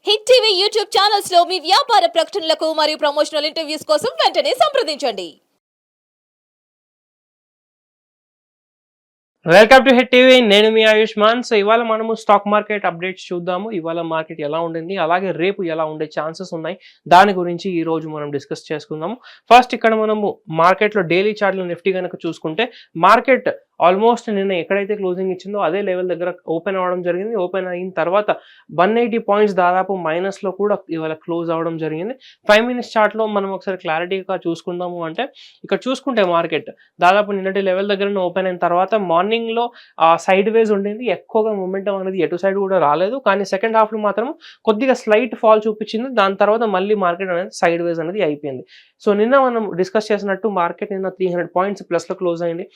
Hit TV YouTube channels లో మీ వ్యాపార ప్రకటనలకు మరియు ప్రమోషనల్ ఇంటర్వ్యూస్ కోసం వెంటనే సంప్రదించండి. Welcome to hit TV. నేను మీ ఆయుష్మాన్. సో ఇవాళ మనము స్టాక్ మార్కెట్ అప్డేట్స్ చూద్దాము. ఇవాళ మార్కెట్ ఎలా ఉండింది, అలాగే రేపు ఎలా ఉండే ఛాన్సెస్ ఉన్నాయి, దాని గురించి ఈ రోజు మనం డిస్కస్ చేసుకుందాము. ఫస్ట్ ఇక్కడ మనము మార్కెట్లో డైలీ చార్ట్లో నిఫ్టీ కనుక చూసుకుంటే మార్కెట్ ఆల్మోస్ట్ నిన్న ఎక్కడైతే క్లోజింగ్ ఇచ్చిందో అదే లెవెల్ దగ్గర ఓపెన్ అవ్వడం జరిగింది. ఓపెన్ అయిన తర్వాత 180 పాయింట్స్ దాదాపు మైనస్లో కూడా ఇవాళ క్లోజ్ అవ్వడం జరిగింది. 5 మినిట్స్ చార్ట్లో మనం ఒకసారి క్లారిటీగా చూసుకుందాము అంటే ఇక్కడ చూసుకుంటే మార్కెట్ దాదాపు నిన్నటి లెవెల్ దగ్గర ఓపెన్ అయిన తర్వాత మార్నింగ్లో సైడ్ వేస్ ఉండింది. ఎక్కువగా మూమెంటం అనేది ఎటు సైడ్ కూడా రాలేదు. కానీ సెకండ్ హాఫ్లో మాత్రం కొద్దిగా స్లైట్ ఫాల్ చూపించింది. దాని తర్వాత మళ్ళీ మార్కెట్ అనేది సైడ్ వేస్ అనేది అయిపోయింది. సో నిన్న మనం డిస్కస్ చేసినట్టు మార్కెట్ నిన్న 300 పాయింట్స్ ప్లస్లో క్లోజ్ అయింది.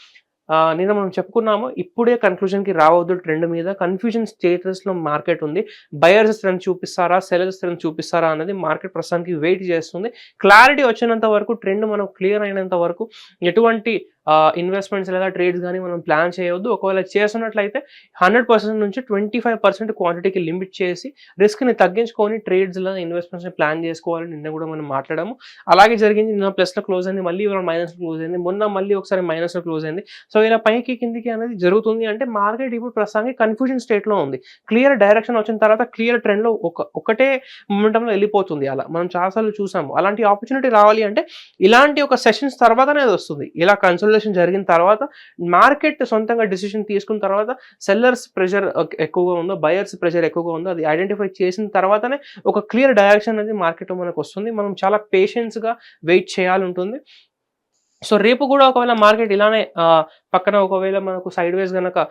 నిన్న మనం చెప్పుకున్నాము, ఇప్పుడే కన్క్లూజన్కి రావద్దు ట్రెండ్ మీద. కన్ఫ్యూజన్ స్టేటస్లో మార్కెట్ ఉంది. బయర్స్ స్ట్రెంత్ చూపిస్తారా, సెలర్స్ స్ట్రెంత్ చూపిస్తారా అనేది మార్కెట్ ప్రస్తుతానికి వెయిట్ చేస్తుంది. క్లారిటీ వచ్చినంత వరకు, ట్రెండ్ మనకు క్లియర్ అయినంత వరకు ఎటువంటి ఇన్వెస్ట్మెంట్స్ లేదా ట్రేడ్స్ కానీ మనం ప్లాన్ చేయవద్దు. ఒకవేళ చేస్తున్నట్లయితే 100% నుంచి 25% క్వాంటిటీకి లిమిట్ చేసి రిస్క్ని తగ్గించుకొని ట్రేడ్స్ లేదా ఇన్వెస్ట్మెంట్స్ని ప్లాన్ చేసుకోవాలని నిన్న కూడా మనం మాట్లాడాము. అలాగే జరిగింది. నిన్న ప్లస్లో క్లోజ్ అయింది, మళ్ళీ ఇవాళ మైనస్లో క్లోజ్ అయింది, మొన్న మళ్ళీ ఒకసారి మైనస్లో క్లోజ్ అయింది. సో ఇలా పైకి కిందికి అనేది జరుగుతుంది. అంటే మార్కెట్ ఇప్పుడు ప్రస్తుతానికి కన్ఫ్యూజన్ స్టేట్లో ఉంది. క్లియర్ డైరెక్షన్ వచ్చిన తర్వాత క్లియర్ ట్రెండ్లో ఒకటే మొమెంటంలో వెళ్ళిపోతుంది. అలా మనం చాలాసార్లు చూసాము. అలాంటి ఆపర్చునిటీ రావాలి అంటే ఇలాంటి ఒక సెషన్స్ తర్వాతనే అది వస్తుంది. ఇలా కన్సల్టేషన్ జరిగిన తర్వాత మార్కెట్ సొంతంగా డిసిషన్ తీసుకున్న తర్వాత సెల్లర్స్ ప్రెషర్ ఎక్కువగా ఉందో, బయర్స్ ప్రెషర్ ఎక్కువగా ఉందో అది ఐడెంటిఫై చేసిన తర్వాతనే ఒక క్లియర్ డైరెక్షన్ అనేది మార్కెట్లో మనకు వస్తుంది. మనం చాలా పేషెన్స్గా వెయిట్ చేయాలి ఉంటుంది. సో రేపు కూడా ఒకవేళ మార్కెట్ ఇలానే పక్కన ఒకవేళ మనకు సైడ్ వేస్ కనుక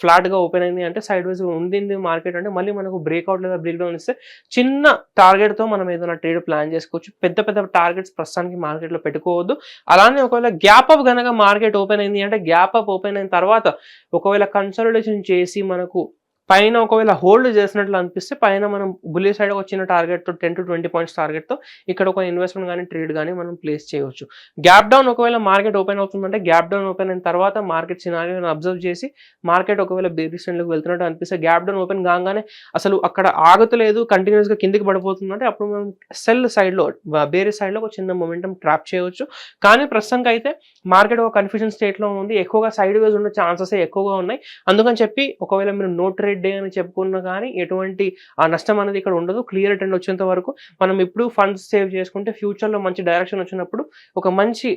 ఫ్లాట్గా ఓపెన్ అయింది అంటే, సైడ్ వేస్ ఉండింది మార్కెట్ అంటే మళ్ళీ మనకు బ్రేక్అవుట్ లేదా బ్రేక్ డౌన్ ఇస్తే చిన్న టార్గెట్తో మనం ఏదైనా ట్రేడ్ ప్లాన్ చేసుకోవచ్చు. పెద్ద పెద్ద టార్గెట్స్ ప్రస్తుతానికి మార్కెట్లో పెట్టుకోవద్దు. అలానే ఒకవేళ గ్యాప్ అప్ కనుక మార్కెట్ ఓపెన్ అయింది అంటే, గ్యాప్ అప్ ఓపెన్ అయిన తర్వాత ఒకవేళ కన్సల్టేషన్ చేసి మనకు పైన ఒకవేళ హోల్డ్ చేసినట్లు అనిపిస్తే పైన మనం బుల్లి సైడ్ వచ్చిన టార్గెట్తో 10 to 20 పాయింట్స్ టార్గెట్తో ఇక్కడ ఒక ఇన్వెస్ట్మెంట్ కానీ ట్రేడ్ కానీ మనం ప్లేస్ చేయవచ్చు. గ్యాప్ డౌన్ ఒకవేళ మార్కెట్ ఓపెన్ అవుతుందంటే, గ్యాప్ డౌన్ ఓపెన్ అయిన తర్వాత మార్కెట్ సినారియోని అబ్జర్వ్ చేసి మార్కెట్ ఒకవేళ బేరిష్ ట్రెండ్లోకి వెళ్తున్నట్టు అనిపిస్తే, గ్యాప్ డౌన్ ఓపెన్ కాగానే అసలు అక్కడ ఆగుతలేదు, కంటిన్యూస్గా కిందికి పడిపోతుందంటే అప్పుడు మనం సెల్ సైడ్లో, బేరిష్ సైడ్లో ఒక చిన్న మొమెంటం ట్రాప్ చేయవచ్చు. కానీ ప్రస్తుతానికి అయితే మార్కెట్ ఒక కన్ఫ్యూజన్ స్టేట్లో ఉంది. ఎక్కువగా సైడ్ వేస్ ఉన్న ఛాన్సెస్ ఎక్కువగా ఉన్నాయి. అందుకని చెప్పి ఒకవేళ మీరు నో ట్రేడ్ డే అని చెప్పుకున్నా కానీ ఎటువంటి నష్టం అనేది ఇక్కడ ఉండదు. క్లియర్ ట్రెండ్ వచ్చేంత వరకు మనం ఇప్పుడు ఫండ్స్ సేవ్ చేసుకుంటే ఫ్యూచర్లో మంచి డైరెక్షన్ వచ్చినప్పుడు ఒక మంచి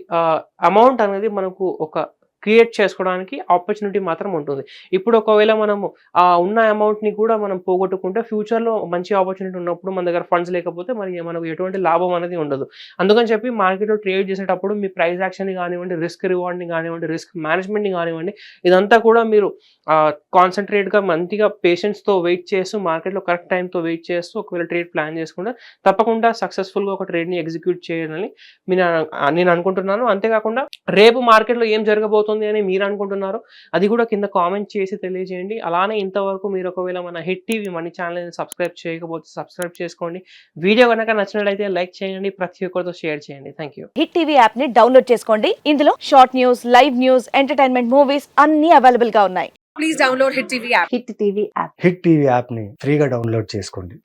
అమౌంట్ అనేది మనకు ఒక క్రియేట్ చేసుకోవడానికి ఆపర్చునిటీ మాత్రం ఉంటుంది. ఇప్పుడు ఒకవేళ మనము ఉన్న అమౌంట్ని కూడా మనం పోగొట్టుకుంటే ఫ్యూచర్లో మంచి ఆపర్చునిటీ ఉన్నప్పుడు మన దగ్గర ఫండ్స్ లేకపోతే మరి మనకు ఎటువంటి లాభం అనేది ఉండదు. అందుకని చెప్పి మార్కెట్లో ట్రేడ్ చేసేటప్పుడు మీ ప్రైస్ యాక్షన్ని కానివ్వండి, రిస్క్ రివార్డ్ని కానివ్వండి, రిస్క్ మేనేజ్మెంట్ని కానివ్వండి, ఇదంతా కూడా మీరు కాన్సన్ట్రేట్గా మంచిగా పేషెన్స్తో వెయిట్ చేస్తూ, మార్కెట్లో కరెక్ట్ టైంతో వెయిట్ చేస్తూ ఒకవేళ ట్రేడ్ ప్లాన్ చేసుకుంటే తప్పకుండా సక్సెస్ఫుల్గా ఒక ట్రేడ్ని ఎగ్జిక్యూట్ చేయాలని నేను అనుకుంటున్నాను. అంతేకాకుండా రేపు మార్కెట్లో ఏం జరగబోతుంది అని మీరు అనుకుంటున్నారు అది కూడా కింద కామెంట్ చేసి తెలియజేయండి. అలానే ఇంతవరకు మీరు ఒకవేళ మన హిట్ టీవీ మనీ ఛానల్ని సబ్స్క్రైబ్ చేయకపోతే సబ్స్క్రైబ్ చేసుకోండి. వీడియో కనుక నచ్చినట్లయితే లైక్ చేయండి, ప్రతి ఒక్కరితో షేర్ చేయండి. Thank you. Hit TV app ని డౌన్లోడ్ చేసుకోండి. ఇందులో short news, live news, entertainment movies అన్ని అవైలబుల్ గా ఉన్నాయి. Please download Hit TV app. Hit TV app hit TV యాప్ని ఫ్రీగా డౌన్లోడ్ చేసుకోండి.